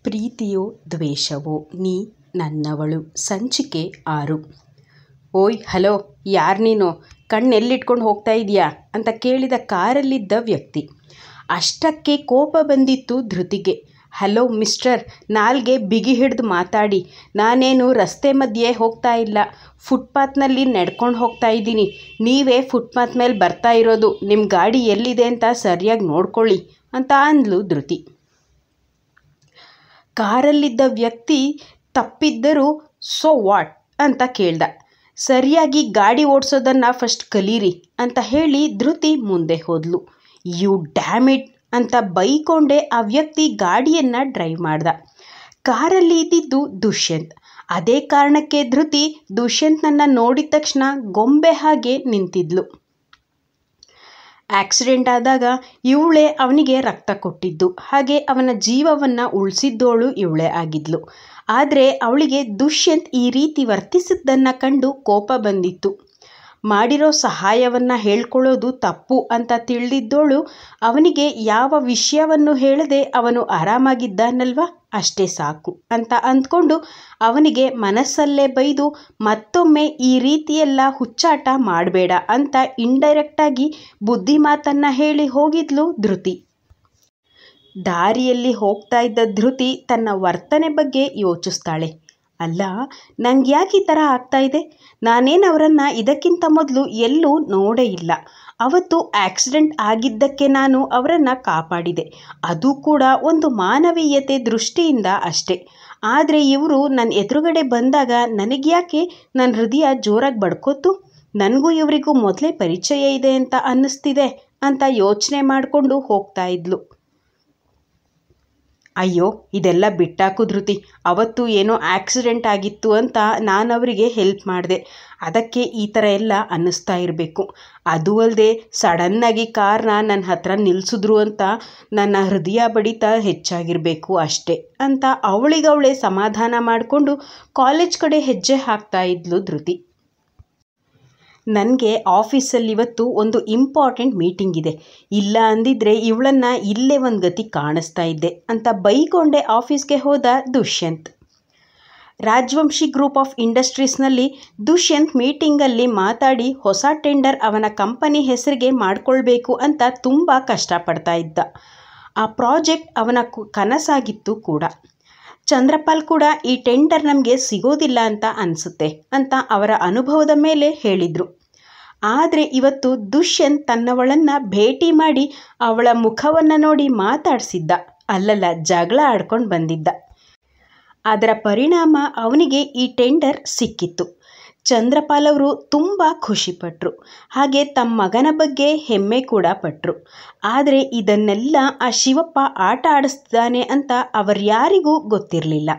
ಪ್ರೀತಿಯೋ ದ್ವೇಷವೋ ನೀ ನನ್ನವಳು ಸಂಚಿಕೆ 6. ಓಯ್ ಹಲೋ, ಯಾರು ನೀನು? ಕಣ್ಣೆಲ್ಲಿಟ್ಕೊಂಡು ಹೋಗ್ತಾ ಇದೆಯಾ ಅಂತ ಕೇಳಿದ ಕಾರಲ್ಲಿದ್ದ ವ್ಯಕ್ತಿ. ಅಷ್ಟಕ್ಕೆ ಕೋಪ ಬಂದಿತ್ತು ಧೃತಿಗೆ. ಹಲೋ ಮಿಸ್ಟರ್, ನಾಲ್ಗೆ ಬಿಗಿ ಹಿಡಿದು ಮಾತಾಡಿ. ನಾನೇನು ರಸ್ತೆ ಮಧ್ಯೆ ಹೋಗ್ತಾ ಇಲ್ಲ, ಫುಟ್ಪಾತ್ನಲ್ಲಿ ನಡ್ಕೊಂಡು ಹೋಗ್ತಾ ಇದ್ದೀನಿ. ನೀವೇ ಫುಟ್ಪಾತ್ ಮೇಲೆ ಬರ್ತಾ ಇರೋದು. ನಿಮ್ಮ ಗಾಡಿ ಎಲ್ಲಿದೆ ಅಂತ ಸರಿಯಾಗಿ ನೋಡ್ಕೊಳ್ಳಿ ಅಂತ ಅಂದ್ಲು ಧೃತಿ. ಕಾರಲ್ಲಿದ್ದ ವ್ಯಕ್ತಿ ತಪ್ಪಿದ್ದರೂ ಸೋ ವಾಟ್ ಅಂತ ಕೇಳ್ದ. ಸರಿಯಾಗಿ ಗಾಡಿ ಓಡಿಸೋದನ್ನು ಫಸ್ಟ್ ಕಲೀರಿ ಅಂತ ಹೇಳಿ ಧೃತಿ ಮುಂದೆ ಹೋದ್ಲು. ಯು ಡ್ಯಾಮ್ ಇಟ್ ಅಂತ ಬೈಕೊಂಡೆ ಆ ವ್ಯಕ್ತಿ ಗಾಡಿಯನ್ನು ಡ್ರೈವ್ ಮಾಡ್ದ. ಕಾರಲ್ಲಿ ಇದ್ದಿದ್ದು ದುಷ್ಯಂತ್. ಅದೇ ಕಾರಣಕ್ಕೆ ಧೃತಿ ದುಷ್ಯಂತ್ನನ್ನು ನೋಡಿದ ತಕ್ಷಣ ಗೊಂಬೆ ಹಾಗೆ ನಿಂತಿದ್ಲು. ಆಕ್ಸಿಡೆಂಟ್ ಆದಾಗ ಇವಳೇ ಅವನಿಗೆ ರಕ್ತ ಕೊಟ್ಟಿದ್ದು, ಹಾಗೆ ಅವನ ಜೀವವನ್ನು ಉಳಿಸಿದ್ದೋಳು ಇವಳೇ ಆಗಿದ್ಲು. ಆದರೆ ಅವಳಿಗೆ ದುಷ್ಯಂತ್ ಈ ರೀತಿ ವರ್ತಿಸಿದ್ದನ್ನು ಕಂಡು ಕೋಪ ಬಂದಿತ್ತು. ಮಾಡಿರೋ ಸಹಾಯವನ್ನು ಹೇಳ್ಕೊಳ್ಳೋದು ತಪ್ಪು ಅಂತ ತಿಳಿದಿದ್ದೋಳು ಅವನಿಗೆ ಯಾವ ವಿಷಯವನ್ನು ಹೇಳದೆ ಅವನು ಆರಾಮಾಗಿದ್ದಾನಲ್ವ, ಅಷ್ಟೇ ಸಾಕು ಅಂತ ಅಂದ್ಕೊಂಡು ಅವನಿಗೆ ಮನಸ್ಸಲ್ಲೇ ಬೈದು ಮತ್ತೊಮ್ಮೆ ಈ ರೀತಿಯೆಲ್ಲ ಹುಚ್ಚಾಟ ಮಾಡಬೇಡ ಅಂತ ಇಂಡೈರೆಕ್ಟಾಗಿ ಬುದ್ಧಿ ಮಾತನ್ನು ಹೇಳಿ ಹೋಗಿದ್ಲು ಧೃತಿ. ದಾರಿಯಲ್ಲಿ ಹೋಗ್ತಾ ಇದ್ದ ಧೃತಿ ತನ್ನ ವರ್ತನೆ ಬಗ್ಗೆ ಯೋಚಿಸ್ತಾಳೆ. ಅಲ್ಲ, ನಂಗೆ ಯಾಕೆ ಈ ಥರ ಆಗ್ತಾ ಇದೆ? ನಾನೇನು ಅವರನ್ನು ಇದಕ್ಕಿಂತ ಮೊದಲು ಎಲ್ಲೂ ನೋಡೇ ಇಲ್ಲ. ಅವತ್ತು ಆಕ್ಸಿಡೆಂಟ್ ಆಗಿದ್ದಕ್ಕೆ ನಾನು ಅವರನ್ನು ಕಾಪಾಡಿದೆ, ಅದು ಕೂಡ ಒಂದು ಮಾನವೀಯತೆ ದೃಷ್ಟಿಯಿಂದ ಅಷ್ಟೇ. ಆದರೆ ಇವರು ನನ್ನ ಎದುರುಗಡೆ ಬಂದಾಗ ನನಗ್ಯಾಕೆ ನನ್ನ ಹೃದಯ ಜೋರಾಗಿ ಬಡ್ಕೋತು? ನನಗೂ ಇವರಿಗೂ ಮೊದಲೇ ಪರಿಚಯ ಇದೆ ಅಂತ ಅನ್ನಿಸ್ತಿದೆ ಅಂತ ಯೋಚನೆ ಮಾಡಿಕೊಂಡು ಹೋಗ್ತಾ ಇದ್ಲು. ಅಯ್ಯೋ, ಇದೆಲ್ಲ ಬಿಟ್ಟಾಕು ಧೃತಿ. ಅವತ್ತು ಏನೋ ಆಕ್ಸಿಡೆಂಟ್ ಆಗಿತ್ತು ಅಂತ ನಾನು ಅವರಿಗೆ ಹೆಲ್ಪ್ ಮಾಡಿದೆ, ಅದಕ್ಕೆ ಈ ಥರ ಎಲ್ಲ ಅನ್ನಿಸ್ತಾ ಇರಬೇಕು. ಅದು ಅಲ್ಲದೆ ಸಡನ್ನಾಗಿ ಕಾರ್ನ ನನ್ನ ಹತ್ರ ನಿಲ್ಲಿಸಿದ್ರು ಅಂತ ನನ್ನ ಹೃದಯ ಬಡಿತ ಹೆಚ್ಚಾಗಿರಬೇಕು ಅಷ್ಟೇ ಅಂತ ಅವಳಿಗವಳೇ ಸಮಾಧಾನ ಮಾಡಿಕೊಂಡು ಕಾಲೇಜ್ ಕಡೆ ಹೆಜ್ಜೆ ಹಾಕ್ತಾ ಇದ್ಲು ಧೃತಿ. ನನಗೆ ಆಫೀಸಲ್ಲಿ ಇವತ್ತು ಒಂದು ಇಂಪಾರ್ಟೆಂಟ್ ಮೀಟಿಂಗ್ ಇದೆ, ಇಲ್ಲ ಅಂದಿದ್ರೆ ಇವಳನ್ನು ಇಲ್ಲೇ ಒಂದು ಗತಿ ಕಾಣಿಸ್ತಾ ಇದ್ದೆ ಅಂತ ಬೈಕೊಂಡೆ ಆಫೀಸ್ಗೆ ಹೋದ ದುಷ್ಯಂತ್. ರಾಜವಂಶಿ ಗ್ರೂಪ್ ಆಫ್ ಇಂಡಸ್ಟ್ರೀಸ್ನಲ್ಲಿ ದುಷ್ಯಂತ್ ಮೀಟಿಂಗಲ್ಲಿ ಮಾತಾಡಿ ಹೊಸ ಟೆಂಡರ್ ಅವನ ಕಂಪನಿ ಹೆಸರಿಗೆ ಮಾಡಿಕೊಳ್ಬೇಕು ಅಂತ ತುಂಬ ಕಷ್ಟಪಡ್ತಾ ಇದ್ದ. ಆ ಪ್ರಾಜೆಕ್ಟ್ ಅವನ ಕನಸಾಗಿತ್ತು ಕೂಡ. ಚಂದ್ರಪಾಲ್ ಕೂಡ ಈ ಟೆಂಡರ್ ನಮಗೆ ಸಿಗೋದಿಲ್ಲ ಅಂತ ಅನಿಸುತ್ತೆ ಅಂತ ಅವರ ಅನುಭವದ ಮೇಲೆ ಹೇಳಿದರು. ಆದರೆ ಇವತ್ತು ದುಷ್ಯಂತ್ ತನ್ನವಳನ್ನು ಭೇಟಿ ಮಾಡಿ ಅವಳ ಮುಖವನ್ನು ನೋಡಿ ಮಾತಾಡಿಸಿದ್ದ, ಅಲ್ಲಲ್ಲ ಜಗಳ ಆಡ್ಕೊಂಡು ಬಂದಿದ್ದ. ಅದರ ಪರಿಣಾಮ ಅವನಿಗೆ ಈ ಟೆಂಡರ್ ಸಿಕ್ಕಿತ್ತು. ಚಂದ್ರಪಾಲ್ ಅವರು ತುಂಬ ಖುಷಿಪಟ್ಟರು, ಹಾಗೆ ತಮ್ಮ ಮಗನ ಬಗ್ಗೆ ಹೆಮ್ಮೆ ಕೂಡ ಪಟ್ಟರು. ಆದರೆ ಇದನ್ನೆಲ್ಲ ಆ ಶಿವಪ್ಪ ಆಟ ಆಡಿಸ್ತಾನೆ ಅಂತ ಅವರ್ಯಾರಿಗೂ ಗೊತ್ತಿರಲಿಲ್ಲ.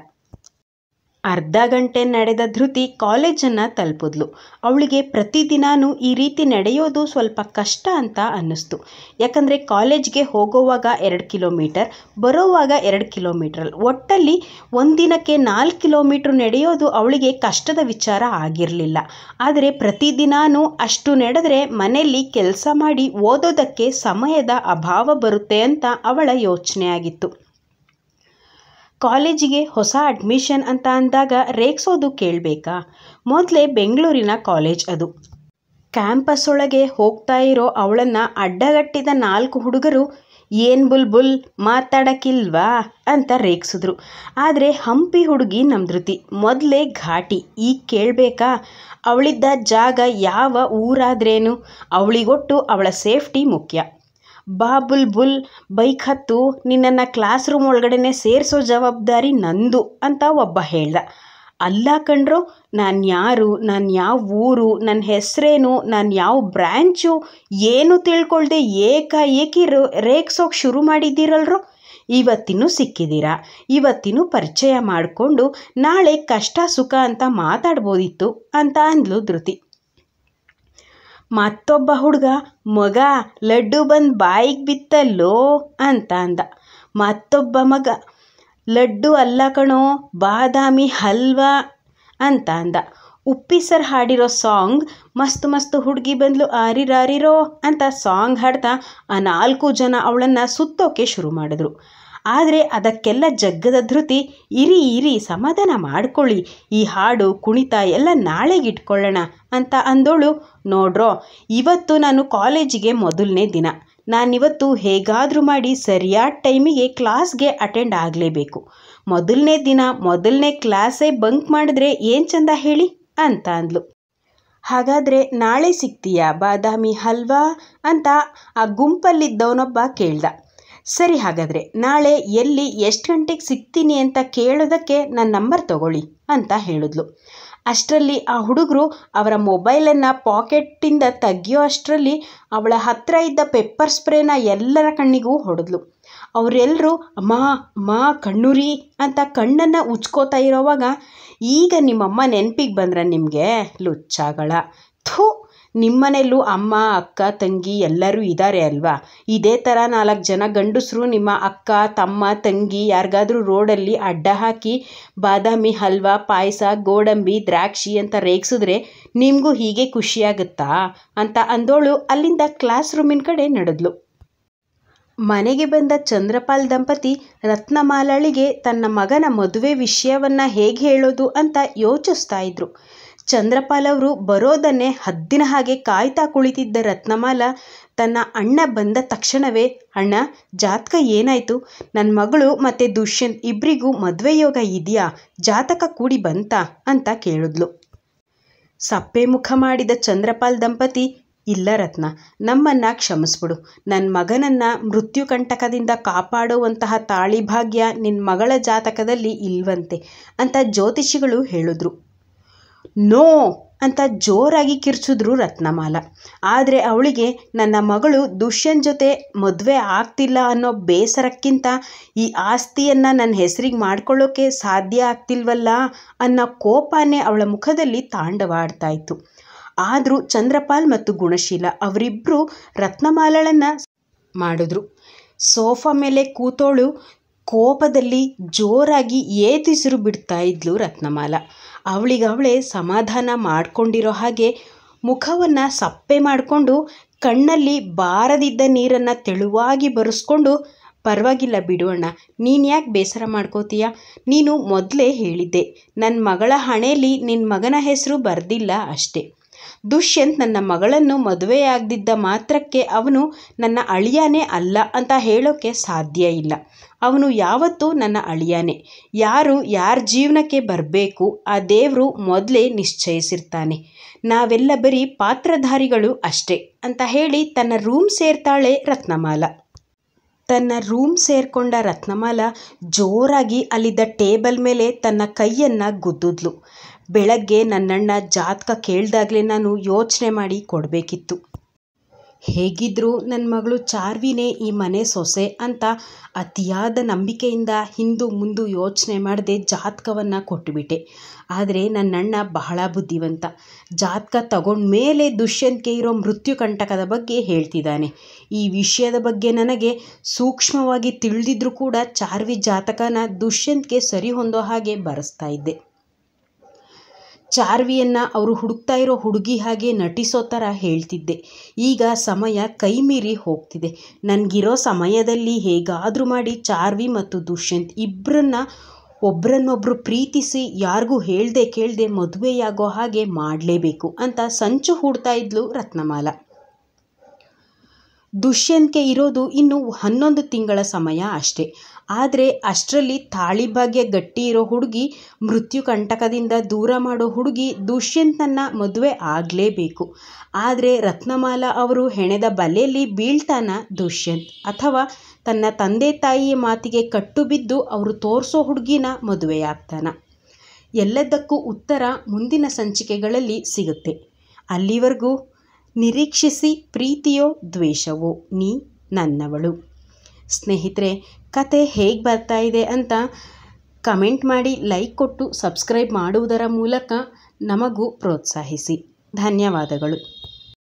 ಅರ್ಧ ಗಂಟೆ ನಡೆದ ಧೃತಿ ಕಾಲೇಜನ್ನು ತಲುಪಿದ್ಲು. ಅವಳಿಗೆ ಪ್ರತಿದಿನಾನು ಈ ರೀತಿ ನಡೆಯೋದು ಸ್ವಲ್ಪ ಕಷ್ಟ ಅಂತ ಅನ್ನಿಸ್ತು. ಯಾಕಂದರೆ ಕಾಲೇಜ್ಗೆ ಹೋಗೋವಾಗ 2 ಕಿಲೋಮೀಟರ್, ಬರೋವಾಗ 2 ಕಿಲೋಮೀಟ್ರಲ್ಲಿ, ಒಟ್ಟಲ್ಲಿ ಒಂದಿನಕ್ಕೆ 4 ಕಿಲೋಮೀಟ್ರ್ ನಡೆಯೋದು ಅವಳಿಗೆ ಕಷ್ಟದ ವಿಚಾರ ಆಗಿರಲಿಲ್ಲ. ಆದರೆ ಪ್ರತಿದಿನಾನು ಅಷ್ಟು ನಡೆದರೆ ಮನೆಯಲ್ಲಿ ಕೆಲಸ ಮಾಡಿ ಓದೋದಕ್ಕೆ ಸಮಯದ ಅಭಾವ ಬರುತ್ತೆ ಅಂತ ಅವಳ ಯೋಚನೆ ಆಗಿತ್ತು. ಕಾಲೇಜಿಗೆ ಹೊಸ ಅಡ್ಮಿಷನ್ ಅಂತ ಅಂದಾಗ ರೇಗಿಸೋದು ಕೇಳಬೇಕಾ? ಮೊದಲೇ ಬೆಂಗಳೂರಿನ ಕಾಲೇಜ್ ಅದು. ಕ್ಯಾಂಪಸ್ ಒಳಗೆ ಹೋಗ್ತಾ ಇರೋ ಅವಳನ್ನು ಅಡ್ಡಗಟ್ಟಿದ 4 ಹುಡುಗರು ಏನು ಬುಲ್ಬುಲ್ ಮಾತಾಡೋಕ್ಕಿಲ್ವಾ ಅಂತ ರೇಗಿಸಿದ್ರು. ಆದರೆ ಹಂಪಿ ಹುಡುಗಿ ನಮ್ಮ ಧೃತಿ ಮೊದಲೇ ಘಾಟಿ. ಈಗ ಕೇಳಬೇಕಾ? ಅವಳಿದ್ದ ಜಾಗ ಯಾವ ಊರಾದ್ರೇನು, ಅವಳಿಗೊಟ್ಟು ಅವಳ ಸೇಫ್ಟಿ ಮುಖ್ಯ. ಬಾ ಬುಲ್ಬುಲ್, ಬೈಕ್ ಹತ್ತು, ನಿನ್ನನ್ನು ಕ್ಲಾಸ್ ರೂಮ್ ಒಳಗಡೆ ಸೇರಿಸೋ ಜವಾಬ್ದಾರಿ ನಂದು ಅಂತ ಒಬ್ಬ ಹೇಳ್ದ. ಅಲ್ಲ ಕಣ್ರೋ, ನಾನು ಯಾರು, ನಾನು ಯಾವ ಊರು, ನನ್ನ ಹೆಸರೇನು, ನಾನು ಯಾವ ಬ್ರ್ಯಾಂಚು ಏನು ತಿಳ್ಕೊಳ್ದೆ ಏಕಾಏಕಿ ರೇಗಿಸೋಕೆ ಶುರು ಮಾಡಿದ್ದೀರಲ್ರೋ. ಇವತ್ತಿನೂ ಸಿಕ್ಕಿದ್ದೀರಾ, ಇವತ್ತಿನೂ ಪರಿಚಯ ಮಾಡಿಕೊಂಡು ನಾಳೆ ಕಷ್ಟ ಸುಖ ಅಂತ ಮಾತಾಡ್ಬೋದಿತ್ತು ಅಂತ ಅಂದ್ಲು ಧೃತಿ. ಮತ್ತೊಬ್ಬ ಹುಡುಗ, ಮಗ ಲಡ್ಡು ಬಂದು ಬಾಯಿಗೆ ಬಿತ್ತಲ್ಲೋ ಅಂತ ಅಂದ. ಮತ್ತೊಬ್ಬ ಮಗ, ಲಡ್ಡು ಅಲ್ಲ ಕಣೋ ಬಾದಾಮಿ ಹಲ್ವಾ ಅಂತ ಅಂದ. ಉಪ್ಪಿಸರ್ ಹಾಡಿರೋ ಸಾಂಗ್ ಮಸ್ತ್ ಮಸ್ತ್ ಹುಡುಗಿ ಬಂದ್ಲು ಆರಿರಾರಿರೋ ಅಂತ ಸಾಂಗ್ ಹಾಡ್ತಾ ಆ 4 ಜನ ಅವಳನ್ನು ಸುತ್ತೋಕೆ ಶುರು ಮಾಡಿದ್ರು. ಆದರೆ ಅದಕ್ಕೆಲ್ಲ ಜಗ್ಗದ ಧೃತಿ, ಇರಿ ಸಮಾಧಾನ ಮಾಡ್ಕೊಳ್ಳಿ, ಈ ಹಾಡು ಕುಣಿತ ಎಲ್ಲ ನಾಳೆಗಿಟ್ಕೊಳ್ಳೋಣ ಅಂತ ಅಂದೋಳು. ನೋಡ್ರೋ, ಇವತ್ತು ನಾನು ಕಾಲೇಜಿಗೆ ಮೊದಲನೇ ದಿನ. ನಾನಿವತ್ತು ಹೇಗಾದರೂ ಮಾಡಿ ಸರಿಯಾದ ಟೈಮಿಗೆ ಕ್ಲಾಸ್ಗೆ ಅಟೆಂಡ್ ಆಗಲೇಬೇಕು. ಮೊದಲನೇ ದಿನ ಮೊದಲನೇ ಕ್ಲಾಸೇ ಬಂಕ್ ಮಾಡಿದ್ರೆ ಏನು ಚಂದ ಹೇಳಿ ಅಂತ ಅಂದ್ಲು. ಹಾಗಾದರೆ ನಾಳೆ ಸಿಗ್ತೀಯಾ ಬಾದಾಮಿ ಹಲ್ವಾ ಅಂತ ಆ ಗುಂಪಲ್ಲಿದ್ದವನೊಬ್ಬ ಕೇಳ್ದ. ಸರಿ, ಹಾಗಾದರೆ ನಾಳೆ ಎಲ್ಲಿ ಎಷ್ಟು ಗಂಟೆಗೆ ಸಿಗ್ತೀನಿ ಅಂತ ಕೇಳೋದಕ್ಕೆ ನನ್ನ ನಂಬರ್ ತಗೊಳ್ಳಿ ಅಂತ ಹೇಳಿದ್ಲು. ಅಷ್ಟರಲ್ಲಿ ಆ ಹುಡುಗರು ಅವರ ಮೊಬೈಲನ್ನು ಪಾಕೆಟ್ಟಿಂದ ತೆಗಿಯೋ ಅಷ್ಟರಲ್ಲಿ ಅವಳ ಹತ್ತಿರ ಇದ್ದ ಪೆಪ್ಪರ್ ಸ್ಪ್ರೇನ ಎಲ್ಲರ ಕಣ್ಣಿಗೂ ಹೊಡೆದ್ಲು. ಅವರೆಲ್ಲರೂ ಅಮ್ಮ ಕಣ್ಣುರಿ ಅಂತ ಕಣ್ಣನ್ನು ಉಚ್ಕೋತಾ ಇರೋವಾಗ, ಈಗ ನಿಮ್ಮಮ್ಮ ನೆನಪಿಗೆ ಬಂದ್ರೆ ನಿಮಗೆ ಲುಚ್ಚಾಗಳ, ಥೂ, ನಿಮ್ಮನೇಲೂ ಅಮ್ಮ ಅಕ್ಕ ತಂಗಿ ಎಲ್ಲರೂ ಇದ್ದಾರೆ ಅಲ್ವಾ? ಇದೇ ಥರ 4 ಜನ ಗಂಡಸರು ನಿಮ್ಮ ಅಕ್ಕ ತಮ್ಮ ತಂಗಿ ಯಾರಿಗಾದ್ರೂ ರೋಡಲ್ಲಿ ಅಡ್ಡ ಹಾಕಿ ಬಾದಾಮಿ ಹಲ್ವಾ, ಪಾಯಸ, ಗೋಡಂಬಿ, ದ್ರಾಕ್ಷಿ ಅಂತ ರೇಗಿಸಿದ್ರೆ ನಿಮಗೂ ಹೀಗೆ ಖುಷಿಯಾಗುತ್ತಾ ಅಂತ ಅಂದೋಳು ಅಲ್ಲಿಂದ ಕ್ಲಾಸ್ ರೂಮಿನ ಕಡೆ ನಡೆದ್ಲು. ಮನೆಗೆ ಬಂದ ಚಂದ್ರಪಾಲ್ ದಂಪತಿ ರತ್ನಮಾಲಾಳಿಗೆ ತನ್ನ ಮಗನ ಮದುವೆ ವಿಷಯವನ್ನು ಹೇಗೆ ಹೇಳೋದು ಅಂತ ಯೋಚಿಸ್ತಾ ಇದ್ರು. ಚಂದ್ರಪಾಲ್ ಅವರು ಬರೋದನ್ನೇ ಹದ್ದಿನ ಹಾಗೆ ಕಾಯ್ತಾ ಕುಳಿತಿದ್ದ ರತ್ನಮಾಲ ತನ್ನ ಅಣ್ಣ ಬಂದ ತಕ್ಷಣವೇ, ಅಣ್ಣ, ಜಾತಕ ಏನಾಯಿತು? ನನ್ನ ಮಗಳು ಮತ್ತು ದುಷ್ಯಂತ್ ಇಬ್ಬರಿಗೂ ಮದುವೆ ಯೋಗ ಇದೆಯಾ? ಜಾತಕ ಕೂಡಿ ಬಂತಾ ಅಂತ ಕೇಳಿದ್ಲು. ಸಪ್ಪೆ ಮುಖ ಮಾಡಿದ ಚಂದ್ರಪಾಲ್ ದಂಪತಿ, ಇಲ್ಲ ರತ್ನ, ನಮ್ಮನ್ನು ಕ್ಷಮಿಸ್ಬಿಡು. ನನ್ನ ಮಗನನ್ನು ಮೃತ್ಯುಕಂಟಕದಿಂದ ಕಾಪಾಡುವಂತಹ ತಾಳಿ ಭಾಗ್ಯ ನಿನ್ನ ಮಗಳ ಜಾತಕದಲ್ಲಿ ಇಲ್ವಂತೆ ಅಂತ ಜ್ಯೋತಿಷಿಗಳು ಹೇಳಿದ್ರು. ನೋ ಅಂತ ಜೋರಾಗಿ ಕಿರ್ಚಿದ್ರು ರತ್ನಮಾಲ. ಆದರೆ ಅವಳಿಗೆ ನನ್ನ ಮಗಳು ದುಷ್ಯಂತ್ ಜೊತೆ ಮದುವೆ ಆಗ್ತಿಲ್ಲ ಅನ್ನೋ ಬೇಸರಕ್ಕಿಂತ ಈ ಆಸ್ತಿಯನ್ನು ನನ್ನ ಹೆಸರಿಗೆ ಮಾಡ್ಕೊಳ್ಳೋಕ್ಕೆ ಸಾಧ್ಯ ಆಗ್ತಿಲ್ವಲ್ಲ ಅನ್ನೋ ಕೋಪನೇ ಅವಳ ಮುಖದಲ್ಲಿ ತಾಂಡವಾಡ್ತಾ ಇತ್ತು. ಆದರೂ ಚಂದ್ರಪಾಲ್ ಮತ್ತು ಗುಣಶೀಲ ಅವರಿಬ್ಬರು ರತ್ನಮಾಲಳನ್ನು ಮಾಡಿದ್ರು. ಸೋಫಾ ಮೇಲೆ ಕೂತೋಳು ಕೋಪದಲ್ಲಿ ಜೋರಾಗಿ ಏತಿಸಿರು ಬಿಡ್ತಾ ಇದ್ಲು ರತ್ನಮಾಲ. ಅವಳಿಗವಳೇ ಸಮಾಧಾನ ಮಾಡ್ಕೊಂಡಿರೋ ಹಾಗೆ ಮುಖವನ್ನು ಸಪ್ಪೆ ಮಾಡಿಕೊಂಡು ಕಣ್ಣಲ್ಲಿ ಬಾರದಿದ್ದ ನೀರನ್ನು ತೆಳುವಾಗಿ ಬರೆಸ್ಕೊಂಡು, ಪರವಾಗಿಲ್ಲ ಬಿಡು ಅಣ್ಣ, ನೀನು ಯಾಕೆ ಬೇಸರ ಮಾಡ್ಕೋತೀಯ? ನೀನು ಮೊದಲೇ ಹೇಳಿದ್ದೆ, ನನ್ನ ಮಗಳ ಹಣೆಯಲ್ಲಿ ನಿನ್ನ ಮಗನ ಹೆಸರು ಬರೆದಿಲ್ಲ ಅಷ್ಟೇ. ದುಷ್ಯಂತ್ ನನ್ನ ಮಗಳನ್ನು ಮದುವೆಯಾಗದಿದ್ದ ಮಾತ್ರಕ್ಕೆ ಅವನು ನನ್ನ ಅಳಿಯಾನೇ ಅಲ್ಲ ಅಂತ ಹೇಳೋಕ್ಕೆ ಸಾಧ್ಯ ಇಲ್ಲ. ಅವನು ಯಾವತ್ತೂ ನನ್ನ ಅಳಿಯಾನೇ. ಯಾರ ಜೀವನಕ್ಕೆ ಬರಬೇಕು ಆ ದೇವರು ಮೊದಲೇ ನಿಶ್ಚಯಿಸಿರ್ತಾನೆ. ನಾವೆಲ್ಲ ಬರೀ ಪಾತ್ರಧಾರಿಗಳು ಅಷ್ಟೇ ಅಂತ ಹೇಳಿ ತನ್ನ ರೂಮ್ ಸೇರ್ತಾಳೆ ರತ್ನಮಾಲ. ತನ್ನ ರೂಮ್ ಸೇರಿಕೊಂಡ ರತ್ನಮಾಲ ಜೋರಾಗಿ ಅಲ್ಲಿದ್ದ ಟೇಬಲ್ ಮೇಲೆ ತನ್ನ ಕೈಯನ್ನು ಗುದ್ದಿದ್ಲು. ಬೆಳಗ್ಗೆ ನನ್ನಣ್ಣ ಜಾತಕ ಕೇಳಿದಾಗಲೇ ನಾನು ಯೋಚನೆ ಮಾಡಿ ಕೊಡಬೇಕಿತ್ತು. ಹೇಗಿದ್ದರೂ ನನ್ನ ಮಗಳು ಚಾರ್ವಿನೇ ಈ ಮನೆ ಸೊಸೆ ಅಂತ ಅತಿಯಾದ ನಂಬಿಕೆಯಿಂದ ಹಿಂದು ಮುಂದು ಯೋಚನೆ ಮಾಡದೆ ಜಾತಕವನ್ನು ಕೊಟ್ಟುಬಿಟ್ಟೆ. ಆದರೆ ನನ್ನಣ್ಣ ಬಹಳ ಬುದ್ಧಿವಂತ. ಜಾತಕ ತಗೊಂಡ್ಮೇಲೆ ದುಷ್ಯಂತ್ಗೆ ಇರೋ ಮೃತ್ಯುಕಂಟಕದ ಬಗ್ಗೆ ಹೇಳ್ತಿದ್ದಾನೆ. ಈ ವಿಷಯದ ಬಗ್ಗೆ ನನಗೆ ಸೂಕ್ಷ್ಮವಾಗಿ ತಿಳಿದಿದ್ರೂ ಕೂಡ ಚಾರ್ವಿ ಜಾತಕನ ದುಷ್ಯಂತ್ಗೆ ಸರಿ ಹೊಂದೋ ಹಾಗೆ ಬರೆಸ್ತಾ ಇದ್ದೆ. ಚಾರ್ವಿಯನ್ನು ಅವರು ಹುಡುಕ್ತಾ ಇರೋ ಹುಡುಗಿ ಹಾಗೆ ನಟಿಸೋ ಥರ ಹೇಳ್ತಿದ್ದೆ. ಈಗ ಸಮಯ ಕೈ ಮೀರಿ ಹೋಗ್ತಿದೆ. ನನಗಿರೋ ಸಮಯದಲ್ಲಿ ಹೇಗಾದರೂ ಮಾಡಿ ಚಾರ್ವಿ ಮತ್ತು ದುಷ್ಯಂತ್ ಒಬ್ಬರನ್ನೊಬ್ಬರು ಪ್ರೀತಿಸಿ ಯಾರಿಗೂ ಹೇಳ್ದೆ ಕೇಳದೆ ಮದುವೆಯಾಗೋ ಹಾಗೆ ಮಾಡಲೇಬೇಕು ಅಂತ ಸಂಚು ಹೂಡ್ತಾ ಇದ್ಲು ರತ್ನಮಾಲ. ದುಷ್ಯಂತ್ಗೆ ಇರೋದು ಇನ್ನು 11 ತಿಂಗಳ ಸಮಯ ಅಷ್ಟೇ. ಆದರೆ ಅಷ್ಟರಲ್ಲಿ ತಾಳಿ ಭಾಗ್ಯ ಗಟ್ಟಿ ಇರೋ ಹುಡುಗಿ, ಮೃತ್ಯುಕಂಟಕದಿಂದ ದೂರ ಮಾಡೋ ಹುಡುಗಿ ದುಷ್ಯಂತನನ್ನು ಮದುವೆ ಆಗಲೇಬೇಕು. ಆದರೆ ರತ್ನಮಾಲ ಅವರು ಹೆಣೆದ ಬಲೆಯಲ್ಲಿ ಬೀಳ್ತಾನ ದುಷ್ಯಂತ್, ಅಥವಾ ತನ್ನ ತಂದೆ ತಾಯಿಯ ಮಾತಿಗೆ ಕಟ್ಟು ಬಿದ್ದು ಅವರು ತೋರಿಸೋ ಹುಡುಗಿನ ಮದುವೆಯಾಗ್ತಾನ? ಎಲ್ಲದಕ್ಕೂ ಉತ್ತರ ಮುಂದಿನ ಸಂಚಿಕೆಗಳಲ್ಲಿ ಸಿಗುತ್ತೆ. ಅಲ್ಲಿವರೆಗೂ ನಿರೀಕ್ಷಿಸಿ. ಪ್ರೀತಿಯೋ ದ್ವೇಷವೋ, ನೀ ನನ್ನವಳು. ಸ್ನೇಹಿತರೆ, ಕತೆ ಹೇಗೆ ಬರ್ತಾ ಇದೆ ಅಂತ ಕಮೆಂಟ್ ಮಾಡಿ, ಲೈಕ್ ಕೊಟ್ಟು ಸಬ್ಸ್ಕ್ರೈಬ್ ಮಾಡುವುದರ ಮೂಲಕ ನಮಗೂ ಪ್ರೋತ್ಸಾಹಿಸಿ. ಧನ್ಯವಾದಗಳು.